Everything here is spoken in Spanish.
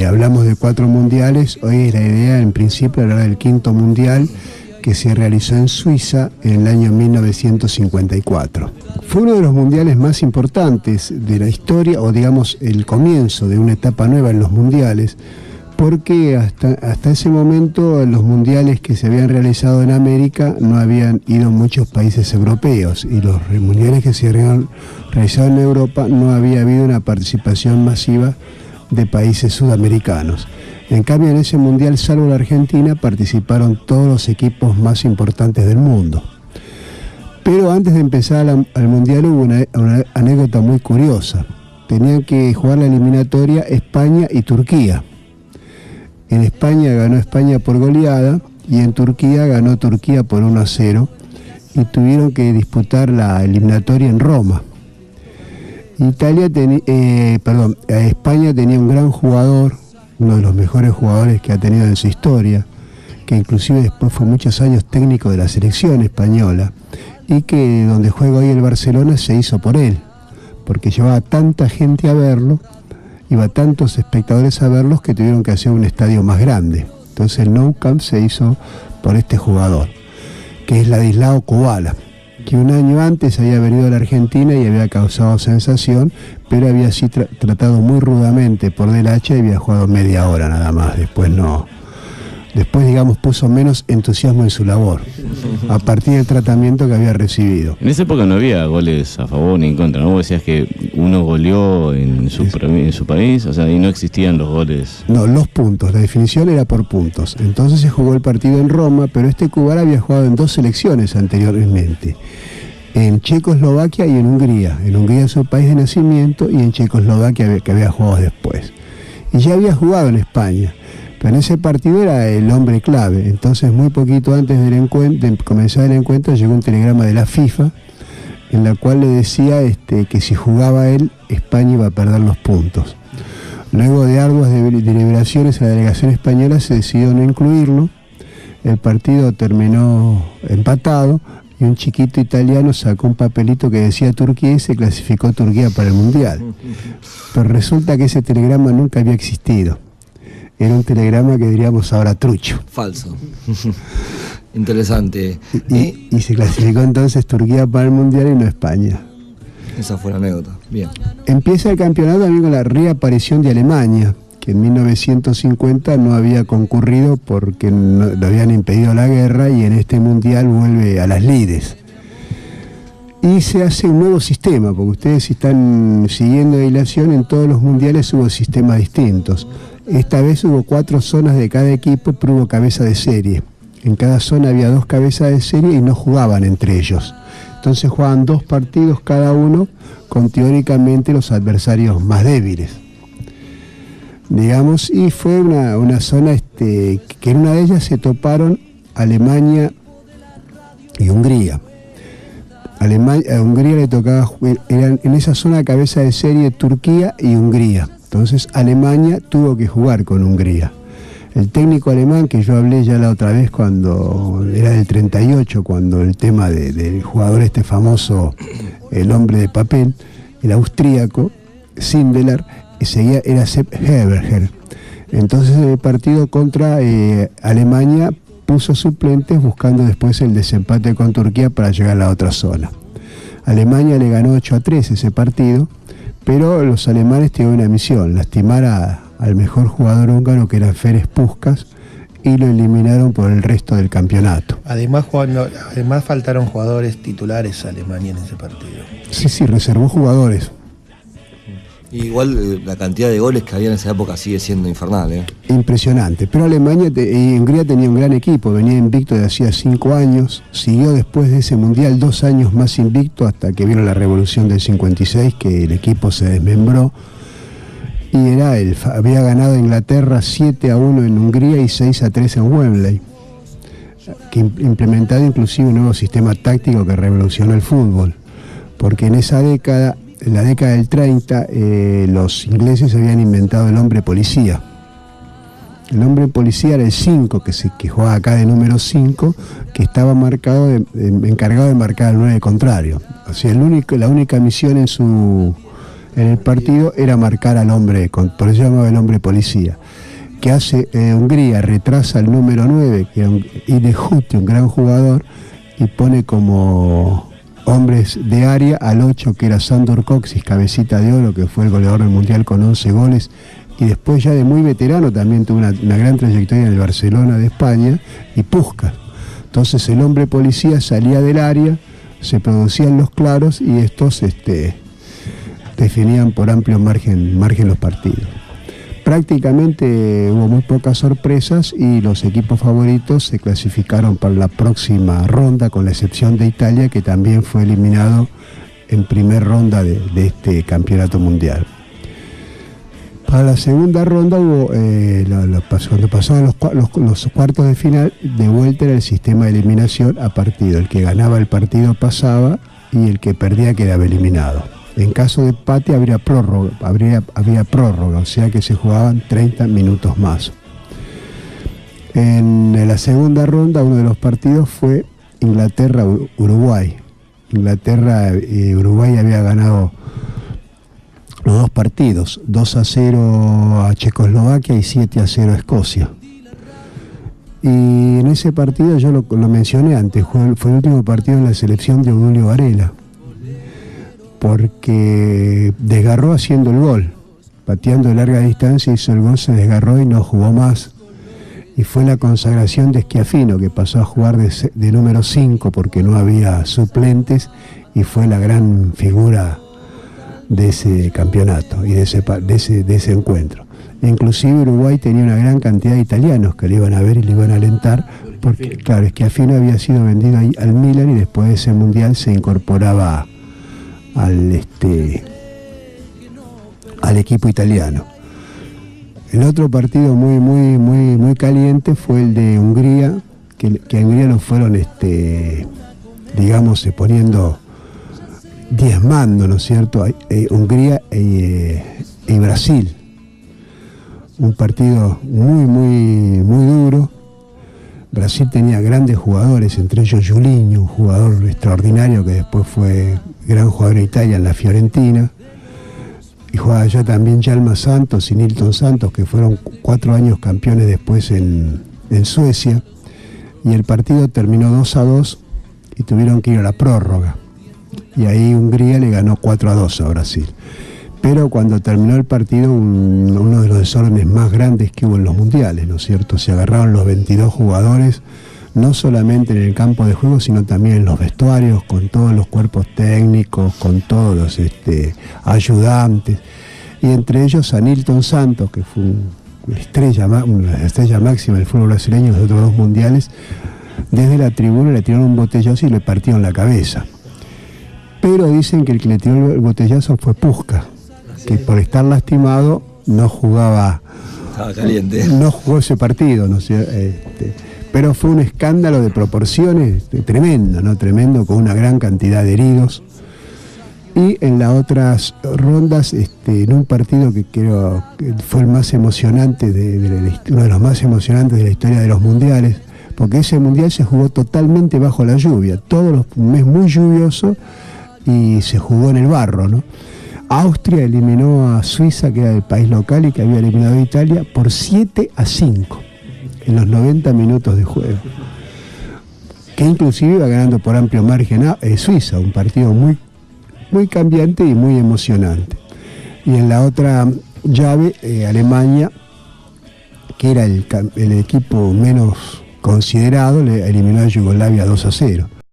hablamos de 4 mundiales, hoy es la idea en principio hablar del 5º mundial que se realizó en Suiza en el año 1954. Fue uno de los mundiales más importantes de la historia, o digamos el comienzo de una etapa nueva en los mundiales, porque hasta ese momento los mundiales que se habían realizado en América no habían ido muchos países europeos, y los mundiales que se habían realizado en Europa no había habido una participación masiva de países sudamericanos. En cambio, en ese mundial, salvo la Argentina, participaron todos los equipos más importantes del mundo. Pero antes de empezar al mundial hubo una anécdota muy curiosa. Tenían que jugar la eliminatoria España y Turquía. En España ganó España por goleada y en Turquía ganó Turquía por 1-0, y tuvieron que disputar la eliminatoria en Roma. España tenía un gran jugador, uno de los mejores jugadores que ha tenido en su historia, que inclusive después fue muchos años técnico de la selección española, y que donde juega hoy el Barcelona se hizo por él, porque llevaba tanta gente a verlo, iba tantos espectadores a verlos, que tuvieron que hacer un estadio más grande. Entonces el Nou Camp se hizo por este jugador, que es Ladislao Kubala, que un año antes había venido a la Argentina y había causado sensación, pero había sido tratado muy rudamente por Del Hacha y había jugado media hora nada más. Después, digamos, puso menos entusiasmo en su labor, a partir del tratamiento que había recibido. En esa época no había goles a favor ni en contra, ¿no? Vos decías que uno goleó en su país, o sea, y no existían los goles. No, los puntos, la definición era por puntos. Entonces se jugó el partido en Roma, pero Kubala había jugado en 2 selecciones anteriormente, en Checoslovaquia y en Hungría. En Hungría es su país de nacimiento, y en Checoslovaquia, que había jugado después. Y ya había jugado en España, pero en ese partido era el hombre clave. Entonces, muy poquito antes de comenzar el encuentro, llegó un telegrama de la FIFA, en la cual le decía que si jugaba él, España iba a perder los puntos. Luego de arduas deliberaciones, la delegación española se decidió no incluirlo. El partido terminó empatado, y un chiquito italiano sacó un papelito que decía Turquía, y se clasificó Turquía para el Mundial. Pero resulta que ese telegrama nunca había existido. Era un telegrama que diríamos ahora trucho. Falso. Interesante. Y se clasificó entonces Turquía para el Mundial y no España. Esa fue la anécdota. Bien. Empieza el campeonato también con la reaparición de Alemania, que en 1950 no había concurrido porque le habían impedido la guerra, y en este Mundial vuelve a las lides. Y se hace un nuevo sistema, porque ustedes, si están siguiendo la hilación, en todos los mundiales hubo sistemas distintos. Esta vez hubo 4 zonas de cada equipo, pero hubo cabeza de serie. En cada zona había 2 cabezas de serie y no jugaban entre ellos. Entonces jugaban 2 partidos cada uno, con teóricamente los adversarios más débiles, digamos, y fue una zona que en una de ellas se toparon Alemania y Hungría. A Hungría le tocaba jugar, eran en esa zona cabeza de serie Turquía y Hungría. Entonces Alemania tuvo que jugar con Hungría. El técnico alemán, que yo hablé ya la otra vez era del 38, cuando el tema del jugador famoso, el hombre de papel, el austríaco, Sindelar, era Sepp Herberger. Entonces en el partido contra Alemania puso suplentes, buscando después el desempate con Turquía para llegar a la otra zona. Alemania le ganó 8-3 ese partido, pero los alemanes tenían una misión: lastimar al mejor jugador húngaro, que era Ferenc Puskás, y lo eliminaron por el resto del campeonato. Además faltaron jugadores titulares a Alemania en ese partido. Sí, reservó jugadores. Igual la cantidad de goles que había en esa época sigue siendo infernal, ¿eh? Impresionante. Pero Alemania y Hungría tenía un gran equipo, venía invicto de hacía 5 años, siguió después de ese mundial 2 años más invicto, hasta que vino la revolución del 56, que el equipo se desmembró, y había ganado a Inglaterra 7-1 en Hungría y 6-3 en Wembley, que implementado inclusive un nuevo sistema táctico que revolucionó el fútbol, porque en esa década, en la década del 30, los ingleses habían inventado el hombre policía. El hombre policía era el 5, que jugaba acá de número 5, que estaba encargado de marcar al 9 contrario. O sea, la única misión en en el partido era marcar al hombre, por eso se llamaba el hombre policía. Que hace Hungría, retrasa el número 9, que era Inehuti, un gran jugador, y pone como hombres de área al 8, que era Sandor Kocsis, cabecita de oro, que fue el goleador del Mundial con 11 goles, y después ya de muy veterano también tuvo una gran trayectoria en el Barcelona de España, y Puskás. Entonces el hombre policía salía del área, se producían los claros y estos definían por amplio margen los partidos. Prácticamente hubo muy pocas sorpresas y los equipos favoritos se clasificaron para la próxima ronda, con la excepción de Italia, que también fue eliminado en primer ronda de este campeonato mundial. Para la segunda ronda hubo, cuando pasaban los cuartos de final, de vuelta era el sistema de eliminación a partido. El que ganaba el partido pasaba y el que perdía quedaba eliminado. En caso de empate había prórroga, o sea que se jugaban 30 minutos más. En la segunda ronda, uno de los partidos fue Inglaterra-Uruguay. Inglaterra y Uruguay había ganado los dos partidos, 2-0 a Checoslovaquia y 7-0 a Escocia. Y en ese partido, yo lo mencioné antes, fue el último partido en la selección de Obdulio Varela, porque desgarró haciendo el gol, pateando de larga distancia, hizo el gol, se desgarró y no jugó más. Y fue la consagración de Schiaffino, que pasó a jugar de número 5 porque no había suplentes, y fue la gran figura de ese campeonato y de ese encuentro. Inclusive Uruguay tenía una gran cantidad de italianos que le iban a ver y le iban a alentar, porque claro, Schiaffino había sido vendido ahí al Milan y después de ese mundial se incorporaba al equipo italiano. El otro partido muy caliente fue el de Hungría, que a Hungría lo fueron poniendo, diezmando, ¿no es cierto? Hungría y Brasil. Un partido muy duro. Brasil tenía grandes jugadores, entre ellos Julinho, un jugador extraordinario que después fue gran jugador en Italia, en la Fiorentina. Y jugaba allá también Hjalmar Santos y Nilton Santos, que fueron 4 años campeones después en Suecia. Y el partido terminó 2-2 y tuvieron que ir a la prórroga. Y ahí Hungría le ganó 4-2 a Brasil. Pero cuando terminó el partido, uno de los desórdenes más grandes que hubo en los mundiales, ¿no es cierto? Se agarraron los 22 jugadores, no solamente en el campo de juego, sino también en los vestuarios, con todos los cuerpos técnicos, con todos los ayudantes, y entre ellos a Nilton Santos, que fue una estrella máxima del fútbol brasileño en los otros 2 mundiales. Desde la tribuna le tiraron un botellazo y le partieron la cabeza. Pero dicen que el que le tiró el botellazo fue Puskás, que por estar lastimado no jugaba, estaba caliente, no jugó ese partido, ¿no? Pero fue un escándalo de proporciones tremendo, ¿no? Tremendo, con una gran cantidad de heridos. Y en las otras rondas, en un partido que creo que fue el más emocionante, uno de los más emocionantes de la historia de los mundiales, porque ese mundial se jugó totalmente bajo la lluvia, un mes muy lluvioso, y se jugó en el barro, ¿no? Austria eliminó a Suiza, que era el país local y que había eliminado a Italia, por 7-5 en los 90 minutos de juego, que inclusive iba ganando por amplio margen a Suiza, un partido muy cambiante y muy emocionante. Y en la otra llave, Alemania, que era el equipo menos considerado, le eliminó a Yugoslavia 2-0.